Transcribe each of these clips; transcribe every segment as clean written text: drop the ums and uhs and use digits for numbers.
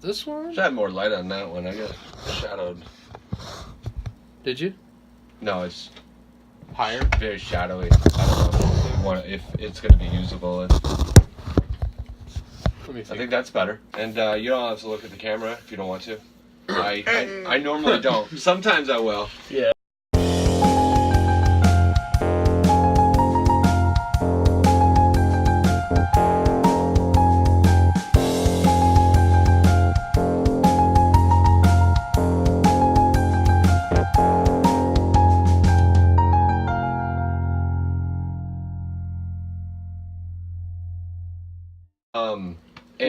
This one? Should have more light on that one. I got shadowed. Did you? No, it's higher. Very shadowy. I don't know if it's going to be usable. Let me see. I think that's better. And you don't have to look at the camera if you don't want to. I normally don't. Sometimes I will. Yeah.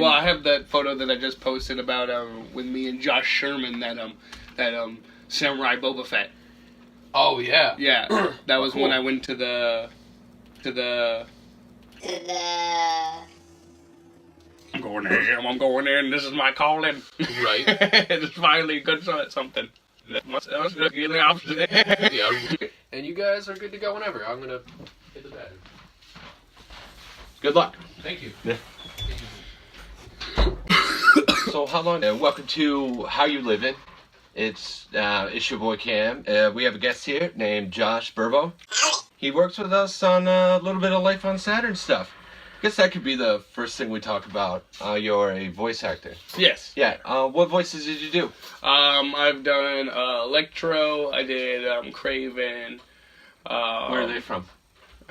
Well, I have that photo that I just posted about with me and Josh Sherman, that Samurai Boba Fett. Oh yeah. Yeah, that was cool. when I went to the. I'm going there, and this is my calling. Right. It's finally good at something. Yeah. And you guys are good to go whenever. I'm gonna hit the bed. Good luck. Thank you. Yeah. So how long? Welcome to How You Livin'. It's Shaboi Cam. We have a guest here named Josh Burbo. He works with us on a little bit of Life on Saturn stuff. I guess that could be the first thing we talk about. You're a voice actor. Yes. Yeah. What voices did you do? I've done Electro. I did Craven. Where are they from?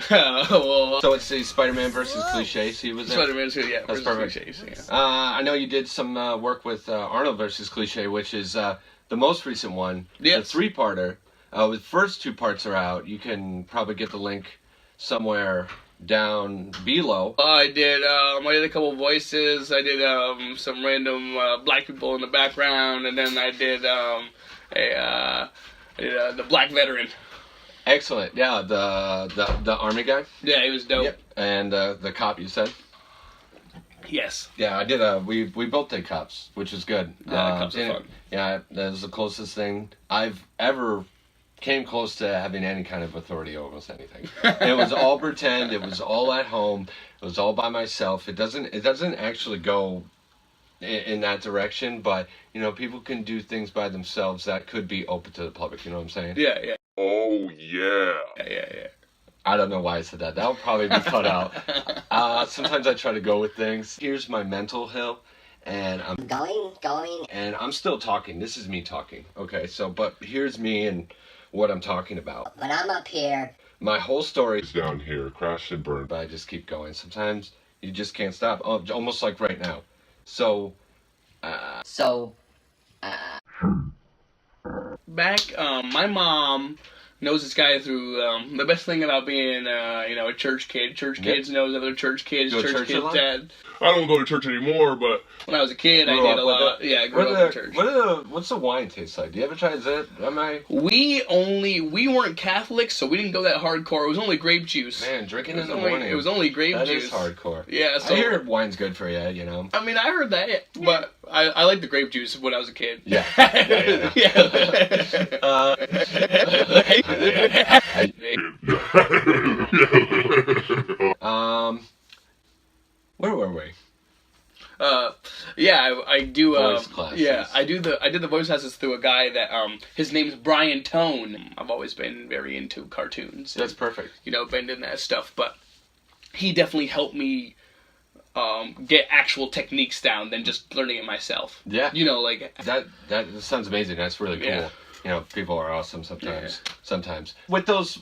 Well, So it's the Spider-Man versus Cliché. So he was in. Spider-Man, yeah, That's versus perfect. Clichés, yeah. I know you did some work with Arnold versus Cliché, which is the most recent one. Yes. The three-parter. The first two parts are out. You can probably get the link somewhere down below. I did a couple voices. I did some random black people in the background, and then I did the black veteran. Excellent. Yeah, the army guy. Yeah, he was dope. Yep. And the cop, you said. Yes. Yeah, I did. We both did cops, which is good. Yeah, cops are fun. Yeah, that was the closest thing I've ever came close to having any kind of authority over almost anything. It was all pretend. It was all at home. It was all by myself. It doesn't actually go in that direction, but you know, people can do things by themselves that could be open to the public. You know what I'm saying? Yeah, yeah. Oh, yeah. Yeah. I don't know why I said that. That would probably be cut out. Sometimes I try to go with things. Here's my mental hill, and I'm going, and I'm still talking. This is me talking. Okay, so, but here's me and what I'm talking about. When I'm up here, my whole story It's down here, crash and burn. but I just keep going. Sometimes you just can't stop. Oh, almost like right now. So, Back, my mom knows this guy through the best thing about being a church kid. Church kids knows other church kids. Go to Church church a kids' lot? dad. I don't go to church anymore, but When I was a kid, I Grew did up a with lot. it? Yeah, I grew up in church. What's the wine taste like? Do you ever try that? We weren't Catholics, so we didn't go that hardcore. It was only grape juice. Man, drinking in the It morning. was only grape That juice. is hardcore. Yeah, so I hear wine's good for you, you know. I mean, I heard that, but I liked the grape juice when I was a kid. Yeah. Where were we? I do. Voice classes. Yeah, I did the voice classes through a guy that his name's Brian Tone. I've always been very into cartoons. That's perfect. Been in that stuff, but he definitely helped me get actual techniques down than just learning it myself. Yeah. Like That sounds amazing. That's really cool. Yeah. You know, people are awesome sometimes. Yeah. Sometimes with those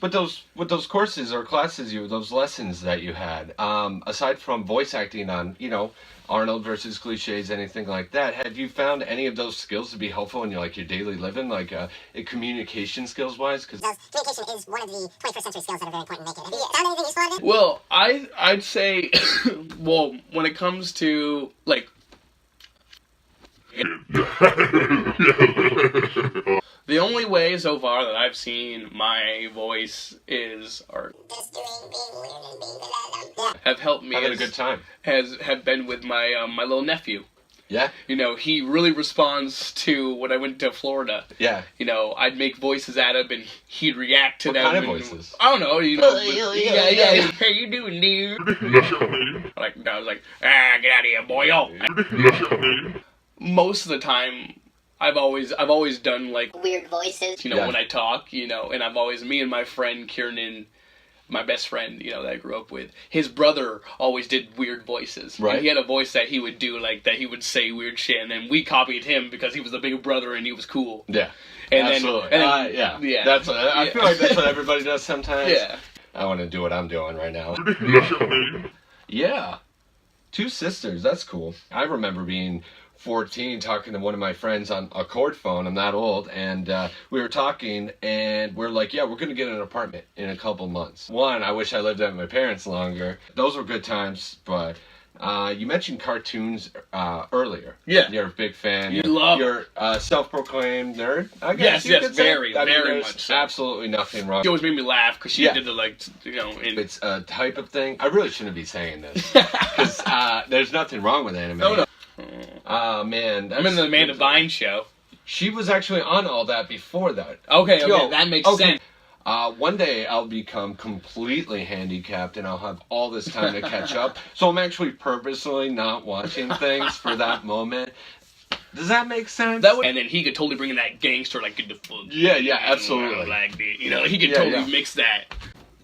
courses or classes, those lessons that you had, aside from voice acting on, Arnold versus Clichés, anything like that, have you found any of those skills to be helpful in your daily living, like communication skills wise? Because communication is one of the 21st century skills that are very important in making. Have you found anything useful out of it? Well, I'd say, well, when it comes to the only way so far that I've seen my voice is Just being weird and being have helped me having a good time. have been with my my little nephew. Yeah. He really responds to when I went to Florida. Yeah. I'd make voices at him and he'd react to What them. kind of and, voices? I don't know. Yeah. How you doing, dude? I was like, get out of here, boy. most of the time, I've always done like Weird voices. you know Yeah. when I talk, you know, and me and my friend Kiernan, my best friend, you know, that I grew up with, his brother always did weird voices. Right. And he had a voice that he would do, like, that he would say weird shit, and then we copied him because he was the bigger brother and he was cool. Yeah. And Absolutely. Then, Yeah. That's I feel like that's what everybody does sometimes. Yeah. I want to do what I'm doing right now. Yeah. 2 sisters. That's cool. I remember being 14 talking to one of my friends on a cord phone. I'm that old. And we were talking and we're like, yeah, we're going to get an apartment in a couple months. One, I wish I lived at my parents longer. Those were good times. But you mentioned cartoons earlier. Yeah. You're a big fan. You're a self-proclaimed nerd, I guess. Yes, you could say. very there's much so. Absolutely nothing wrong. She always made me laugh because she Yeah. did the, like, you know, It's a type of thing. I really shouldn't be saying this because there's nothing wrong with anime. No. Oh man, I'm in the Amanda Vine show. She was actually on all that before that. Okay, Yo, that makes okay. sense. One day I'll become completely handicapped and I'll have all this time to catch up. So I'm actually purposely not watching things for that moment. Does that make sense? And then he could totally bring in that gangster, like, get the fuck. Yeah, absolutely. Like, you know, he could totally mix that.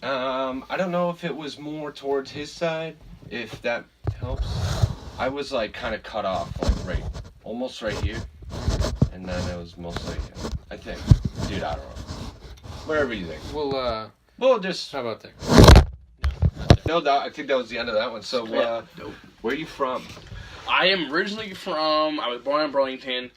I don't know if it was more towards his side, if that helps. I was like kind of cut off, like almost right here, and then it was mostly, I think, dude, I don't know. Wherever you think. Well, Just how about there? I think that was the end of that one. So, where are you from? I am originally I was born in Burlington.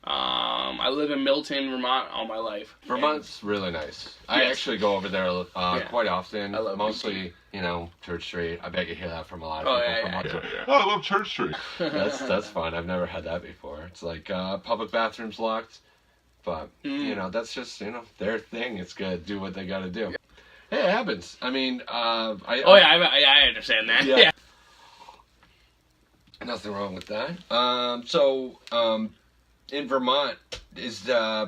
I live in Milton, Vermont all my life. Vermont's really nice. I Yes. actually go over there quite often. I love mostly, you know, Church Street. I bet you hear that from a lot of Oh, people. yeah, from yeah. Montreal. Oh, I love Church Street. That's fun. I've never had that before. It's like public bathrooms locked, but you know that's just their thing. It's gotta do what they gotta do. Hey, it happens. I mean, I understand that. Yeah. Nothing wrong with that. In Vermont,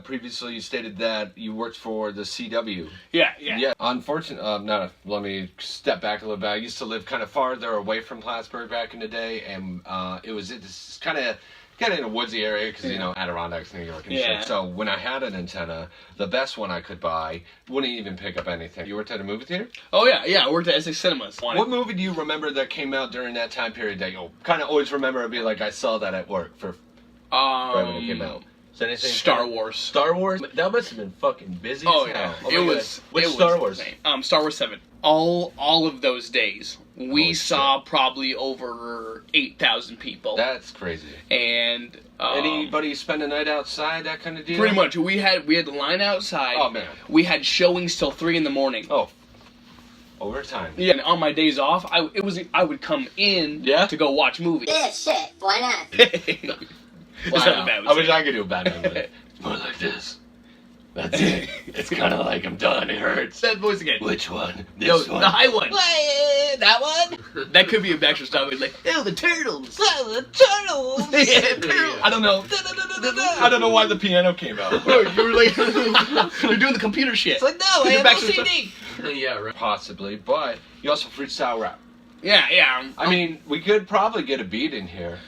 previously you stated that you worked for the CW. Yeah. Unfortunately, let me step back a little bit. I used to live kind of farther away from Plattsburgh back in the day, and it was kind of in a woodsy area because Adirondacks, New York, and shit. So when I had an antenna, the best one I could buy wouldn't even pick up anything. You worked at a movie theater? Oh yeah. I worked at Essex Cinemas. What movie do you remember that came out during that time period that you'll kind of always remember and be like, I saw that at work right when it came out? Is anything Star Wars. Star Wars? That must have been fucking busy Oh as yeah. hell. It was. Which it Star was Wars? insane. Star Wars 7. All of those days, we Holy saw probably over 8,000 people. That's crazy. And Anybody spend a night outside, that kind of deal? pretty much, we had the line outside. Oh man. We had showings till 3 in the morning. Oh. Overtime. Yeah, and on my days off, I would come in to go watch movies. Yeah, shit. Why not? That's not bad. I wish I could do a Batman movie. It's more like this. That's it. It's kind of like I'm done. It hurts. That voice again. Which one? No, This one. the high one. That one? That could be a Baxter style. Like, oh, the turtles. Oh, the turtles! Yeah, turtles. I don't know. I don't know why the piano came out. Bro, you were like, you're doing the computer shit. It's like, no, I have Baxter OCD. Yeah, right. Possibly, but you also freestyle rap. Yeah. I mean, we could probably get a beat in here.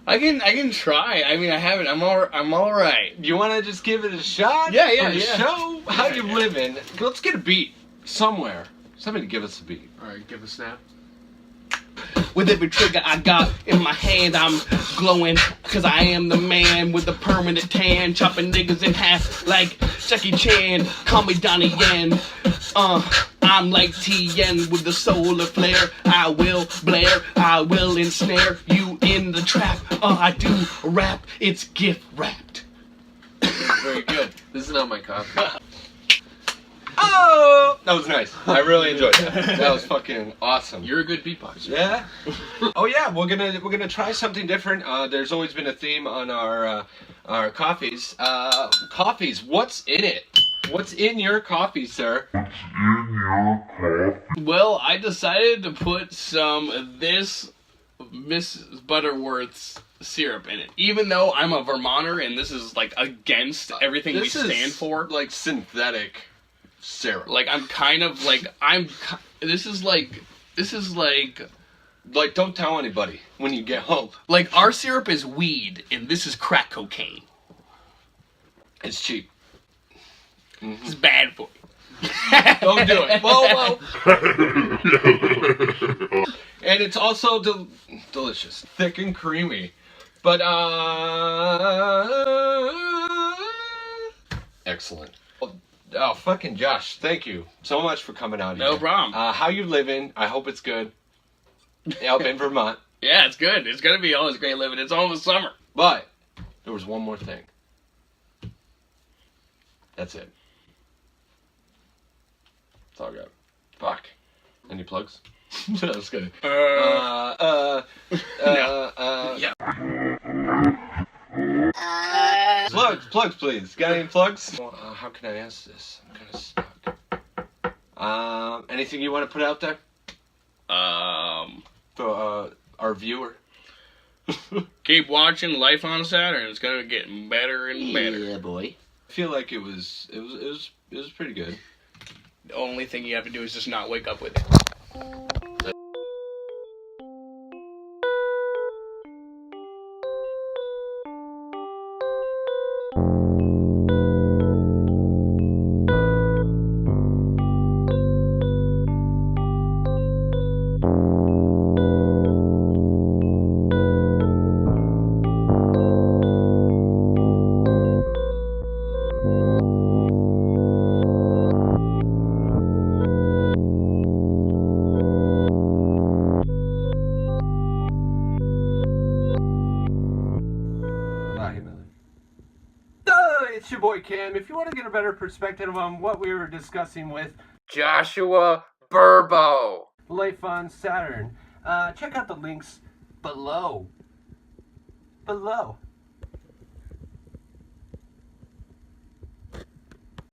I can try. I mean, I haven't. I'm all right. You want to just give it a shot? Yeah, For the yeah. show? How you Yeah. living? Let's get a beat somewhere. Somebody give us a beat. Alright, give a snap. With every trigger I got in my hand, I'm glowing. Cause I am the man with the permanent tan. Chopping niggas in half like Jackie Chan. Call me Donnie Yen. I'm like TN with the solar flare. I will blare, I will ensnare you in the trap. I do rap, it's gift wrapped. Very good. This is not my copy. Oh, that was nice. I really enjoyed that. That was fucking awesome. You're a good beatboxer. Yeah. Oh yeah, we're gonna try something different. There's always been a theme on our coffees. Coffees. What's in it? What's in your coffee, sir? Well, I decided to put some of this Miss Butterworth's syrup in it. Even though I'm a Vermonter and this is like against everything we stand for. Like synthetic syrup. Like I'm kind of like this is like Like, don't tell anybody when you get home. Like, our syrup is weed, and this is crack cocaine. It's cheap. It's bad for you. Don't do it. Whoa. And it's also delicious. Thick and creamy. But, excellent. Oh, fucking Josh, thank you so much for coming out here. No problem. How you living? I hope it's good. Up in Vermont. Yeah, it's good. It's gonna be always great living. It's almost summer. But, there was one more thing. That's it. That's all I got. Fuck. Any plugs? No, I was kidding. Plugs, please. Got any plugs? How can I ask this? I'm kind of stuck. Anything you want to put out there? For our viewer. Keep watching Life on Saturn. It's gonna get better and better. Yeah, boy. I feel like it was pretty good. The only thing you have to do is just not wake up with it. It's Shaboi Cam. If you want to get a better perspective on what we were discussing with Joshua Burbo, Life on Saturn, check out the links below.